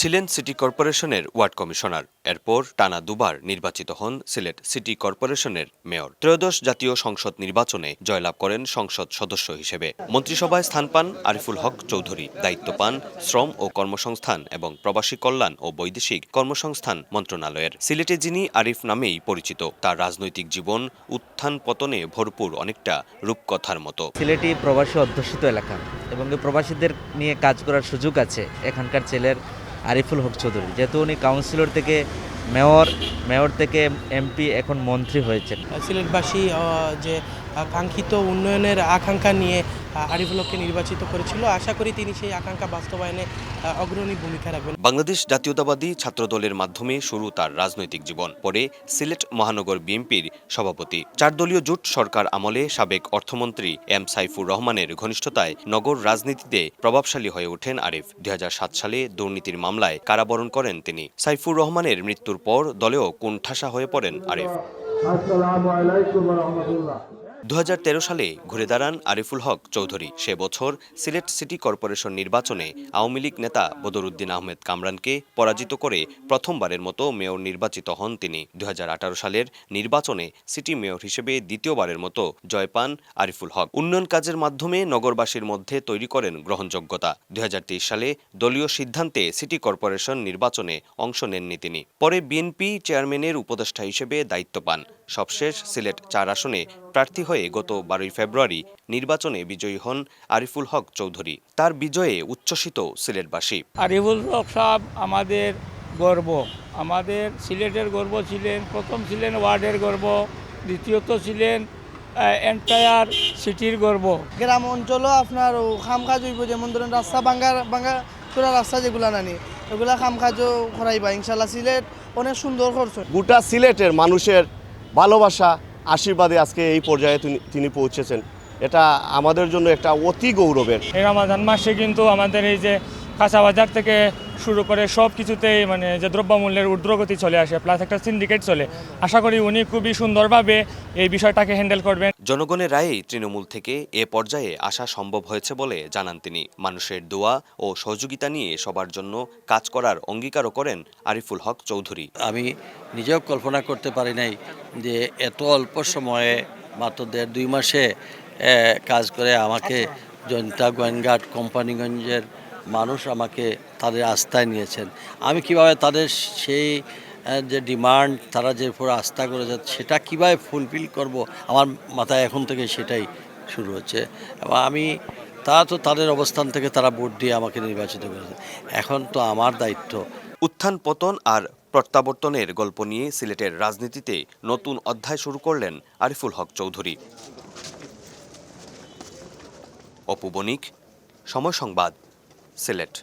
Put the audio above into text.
ছিলেন সিটি কর্পোরেশনের ward commissioner. এরপর টানা দুবার নির্বাচিত হন সিলেট সিটি কর্পোরেশনের মেয়র। ত্রয়োদশ জাতীয় সংসদ নির্বাচনে জয়লাভ করেন সংসদ সদস্য হিসেবে। মন্ত্রিসভায় স্থান পান আরিফুল হক চৌধুরী। দায়িত্ব পান শ্রম ও কর্মসংস্থান এবং প্রবাসী কল্যাণ ও বৈদেশিক কর্মসংস্থান মন্ত্রণালয়ের। সিলেটে যিনি আরিফ নামেই পরিচিত, তার রাজনৈতিক জীবন উত্থান পতনে ভরপুর, অনেকটা রূপকথার মতো। সিলেটি প্রবাসী অধ্যুষিত এলাকা এবং প্রবাসীদের নিয়ে কাজ করার সুযোগ আছে এখানকার ছেলের আরিফুল হক চৌধুরী। যেহেতু উনি কাউন্সিলর থেকে মেয়র থেকে এমপি, এখন মন্ত্রী হয়েছেন। সিলেটবাসী যে কাঙ্ক্ষিত উন্নয়নের আকাঙ্ক্ষা নিয়ে আরিফুল হককে নির্বাচিত করেছিল, আশা করি তিনি সেই আকাঙ্ক্ষা বাস্তবায়নে অগ্রণী ভূমিকা রাখবেন। বাংলাদেশ জাতীয়তাবাদী ছাত্রদলের মাধ্যমে শুরু তার রাজনৈতিক জীবন। পরে সিলেট মহানগর বিএনপির সভাপতি। 4 দলীয় জোট সরকার আমলে সাবেক অর্থমন্ত্রী এম সাইফুর রহমানের ঘনিষ্ঠতায় নগর রাজনীতিতে প্রভাবশালী হয়ে ওঠেন আরিফ। 2007 সালে দুর্নীতির মামলায় কারাবরণ করেন তিনি। সাইফুর রহমানের মৃত্যুর পর দলেও কোণঠাসা হয়ে পড়েন আরিফ। 2013 সালে ঘুরে দাঁড়ান আরিফুল হক চৌধুরী। সে বছর সিলেট সিটি কর্পোরেশন নির্বাচনে আওয়ামী লীগ নেতা বদরুদ্দিন আহমেদ কামরানকে পরাজিত করে প্রথমবারের মতো মেয়র নির্বাচিত হন তিনি। 2018 সালের নির্বাচনে সিটি মেয়র হিসেবে দ্বিতীয়বারের মতো জয় পান আরিফুল হক। উন্নয়ন কাজের মাধ্যমে নগরবাসীর মধ্যে তৈরি করেন গ্রহণযোগ্যতা। 2023 সালে দলীয় সিদ্ধান্তে সিটি কর্পোরেশন নির্বাচনে অংশ নেননি তিনি। পরে বিএনপি চেয়ারম্যানের উপদেষ্টা হিসেবে দায়িত্ব পান। সবশেষ সিলেট 4 আসনে প্রার্থী হয়ে গত 12 ফেব্রুয়ারি নির্বাচনে বিজয়ী হন আরিফুল হক চৌধুরী। তার বিজয়ে উচ্ছ্বসিত সিলেটবাসী। আরিফুল হক সাহেব আমাদের গর্ব, আমাদের সিলেটের গর্ব ছিলেন। প্রথম ছিলেন ওয়ার্ডের গর্ব, দ্বিতীয়ত ছিলেন এন্টায়ার সিটির গর্ব। গ্রাম অঞ্চলও আপনার খাম কাজ হইব, যেমন ধরেন রাস্তা ভাঙ্গা চোরা রাস্তা যেগুলা নানি ওগুলা খাম কাজও করাইবা ইনশাল্লাহ। সিলেট অনেক সুন্দর করছে। গোটা সিলেটের মানুষের ভালোবাসা আশীর্বাদে আজকে এই পর্যায়ে তিনি পৌঁছেছেন। এটা আমাদের জন্য একটা অতি গৌরবের। এই রমাদান মাসে কিন্তু আমাদের এই যে কাঁচা বাজার থেকে শুরু করে সব কিছুতেই যে দ্রব্যমূল্যের ঊর্ধ্বগতি চলে আসে, প্লাস একটা সিন্ডিকেট চলে। আশা করি উনি খুবই সুন্দরভাবে এই বিষয়টাকে হ্যান্ডেল করবেন। জনগণের রায়েই তৃণমূল থেকে এ পর্যায়ে আসা সম্ভব হয়েছে বলে জানান তিনি। মানুষের দোয়া ও সহযোগিতা নিয়ে সবার জন্য কাজ করার অঙ্গীকারও করেন আরিফুল হক চৌধুরী। আমি নিজেও কল্পনা করতে পারি নাই যে এত অল্প সময়ে মাত্র 1.5-2 মাসে কাজ করে আমাকে জনতা গোয়েনঘাট কোম্পানিগঞ্জের মানুষ আমাকে তাদের আস্থায় নিয়েছেন। আমি কিভাবে তাদের সেই যে ডিমান্ড, তারা যে উপর আস্থা করে যাচ্ছে, সেটা কীভাবে ফুলফিল করব, আমার মাথায় এখন থেকে সেটাই শুরু হচ্ছে। এবং তারা তো তাদের অবস্থান থেকে তারা ভোট দিয়ে আমাকে নির্বাচিত করেছে। এখন তো আমার দায়িত্ব। উত্থান পতন আর প্রত্যাবর্তনের গল্প নিয়ে সিলেটের রাজনীতিতে নতুন অধ্যায় শুরু করলেন আরিফুল হক চৌধুরী। অপু বণিক, সময় সংবাদ, সিলেট।